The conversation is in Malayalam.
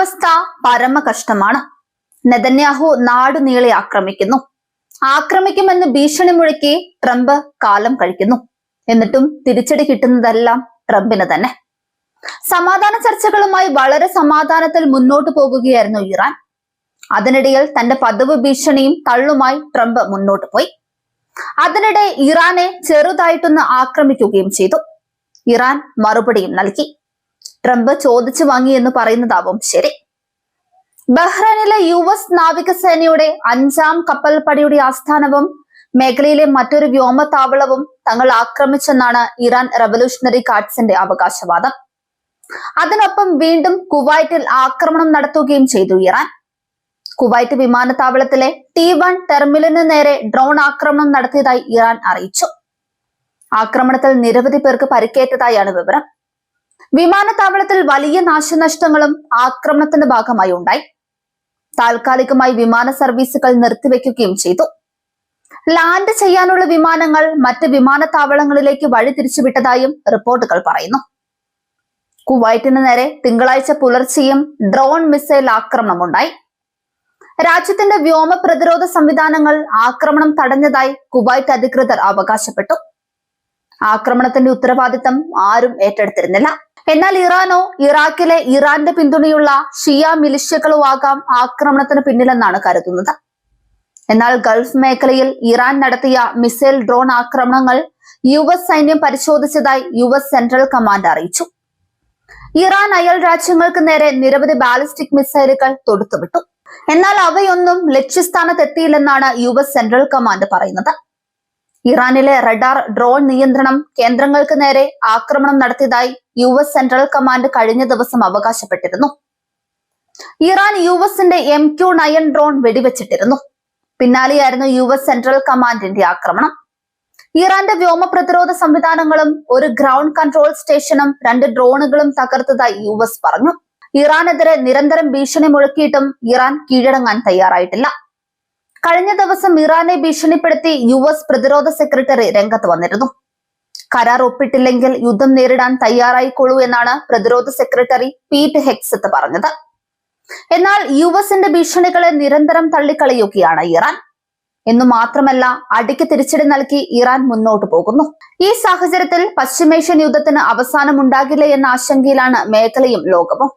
അവസ്ഥ പരമകഷ്ടമാണ്. നെതന്യാഹു നാടുനീളെ ആക്രമിക്കുമെന്ന് ഭീഷണി മുഴക്കി ട്രംപ് കാലം കഴിക്കുന്നു. എന്നിട്ടും തിരിച്ചടി കിട്ടുന്നതെല്ലാം ട്രംപിന് തന്നെ. സമാധാന ചർച്ചകളുമായി വളരെ സമാധാനത്തിൽ മുന്നോട്ട് പോകുകയായിരുന്നു ഇറാൻ. അതിനിടയിൽ തന്റെ പതിവ് ഭീഷണിയും തള്ളുമായി ട്രംപ് മുന്നോട്ട് പോയി. അതിനിടെ ഇറാനെ ചെറുതായിട്ടൊന്ന് ആക്രമിക്കുകയും ചെയ്തു. ഇറാൻ മറുപടിയും നൽകി. ട്രംപ് ചോദിച്ചു വാങ്ങി എന്ന് പറയുന്നതാവും ശരി. ബഹ്റൈനിലെ US നാവികസേനയുടെ 5ാം കപ്പൽപ്പടയുടെ ആസ്ഥാനവും മേഖലയിലെ മറ്റൊരു വ്യോമതാവളവും തങ്ങൾ ആക്രമിച്ചെന്നാണ് ഇറാൻ റവല്യൂഷണറി ഗാർഡ്സിന്റെ അവകാശവാദം. അതിനൊപ്പം വീണ്ടും കുവൈറ്റിൽ ആക്രമണം നടത്തുകയും ചെയ്തു ഇറാൻ. കുവൈറ്റ് വിമാനത്താവളത്തിലെ T1 ടെർമിനലിന് നേരെ ഡ്രോൺ ആക്രമണം നടത്തിയതായി ഇറാൻ അറിയിച്ചു. ആക്രമണത്തിൽ നിരവധി പേർക്ക് പരിക്കേറ്റതായാണ് വിവരം. വിമാനത്താവളത്തിൽ വലിയ നാശനഷ്ടങ്ങളും ആക്രമണത്തിന്റെ ഭാഗമായി ഉണ്ടായി. താൽക്കാലികമായി വിമാന സർവീസുകൾ നിർത്തിവെക്കുകയും ചെയ്തു. ലാൻഡ് ചെയ്യാനുള്ള വിമാനങ്ങൾ മറ്റ് വിമാനത്താവളങ്ങളിലേക്ക് വഴി തിരിച്ചുവിട്ടതായും റിപ്പോർട്ടുകൾ പറയുന്നു. കുവൈറ്റിന് നേരെ തിങ്കളാഴ്ച പുലർച്ചെയും ഡ്രോൺ മിസൈൽ ആക്രമണമുണ്ടായി. രാജ്യത്തിന്റെ വ്യോമ പ്രതിരോധ സംവിധാനങ്ങൾ ആക്രമണം തടഞ്ഞതായി കുവൈറ്റ് അധികൃതർ അവകാശപ്പെട്ടു. ആക്രമണത്തിന്റെ ഉത്തരവാദിത്തം ആരും ഏറ്റെടുത്തിരുന്നില്ല. എന്നാൽ ഇറാനോ ഇറാഖിലെ ഇറാന്റെ പിന്തുണയുള്ള ഷിയ മിലിഷ്യകളോ ആകാം ആക്രമണത്തിന് പിന്നിലെന്നാണ് കരുതുന്നത്. എന്നാൽ ഗൾഫ് മേഖലയിൽ ഇറാൻ നടത്തിയ മിസൈൽ ഡ്രോൺ ആക്രമണങ്ങൾ US സൈന്യം പരിശോധിച്ചതായി US സെൻട്രൽ കമാൻഡ് അറിയിച്ചു. ഇറാൻ അയൽ രാജ്യങ്ങൾക്ക് നേരെ നിരവധി ബാലിസ്റ്റിക് മിസൈലുകൾ തൊടുത്തുവിട്ടു. എന്നാൽ അവയൊന്നും ലക്ഷ്യസ്ഥാനത്തെത്തിയില്ലെന്നാണ് US സെൻട്രൽ കമാൻഡ് പറയുന്നത്. ഇറാനിലെ റഡാർ ഡ്രോൺ നിയന്ത്രണം കേന്ദ്രങ്ങൾക്ക് നേരെ ആക്രമണം നടത്തിയതായി US സെൻട്രൽ കമാൻഡ് കഴിഞ്ഞ ദിവസം അവകാശപ്പെട്ടിരുന്നു. ഇറാൻ USന്റെ MQ-9 ഡ്രോൺ വെടിവെച്ചിട്ടിരുന്നു. പിന്നാലെയായിരുന്നു US സെൻട്രൽ കമാൻഡിന്റെ ആക്രമണം. ഇറാന്റെ വ്യോമ പ്രതിരോധ സംവിധാനങ്ങളും ഒരു ഗ്രൗണ്ട് കൺട്രോൾ സ്റ്റേഷനും 2 ഡ്രോണുകളും തകർത്തതായി US പറഞ്ഞു. ഇറാനെതിരെ നിരന്തരം ഭീഷണി മുഴക്കിയിട്ടും ഇറാൻ കീഴടങ്ങാൻ തയ്യാറായിട്ടില്ല. കഴിഞ്ഞ ദിവസം ഇറാനെ ഭീഷണിപ്പെടുത്തി US പ്രതിരോധ സെക്രട്ടറി രംഗത്ത് വന്നിരുന്നു. കരാർ ഒപ്പിട്ടില്ലെങ്കിൽ യുദ്ധം നേരിടാൻ തയ്യാറായിക്കൊള്ളൂ എന്നാണ് പ്രതിരോധ സെക്രട്ടറി പീറ്റ് ഹെക്സത്ത് പറഞ്ഞത്. എന്നാൽ USന്റെ ഭീഷണികളെ നിരന്തരം തള്ളിക്കളയുകയാണ് ഇറാൻ. എന്നു മാത്രമല്ല, അടിക്ക് തിരിച്ചടി നൽകി ഇറാൻ മുന്നോട്ട് പോകുന്നു. ഈ സാഹചര്യത്തിൽ പശ്ചിമേഷ്യൻ യുദ്ധത്തിന് അവസാനമുണ്ടാകില്ല എന്ന ആശങ്കയിലാണ് മേഖലയും ലോകവും.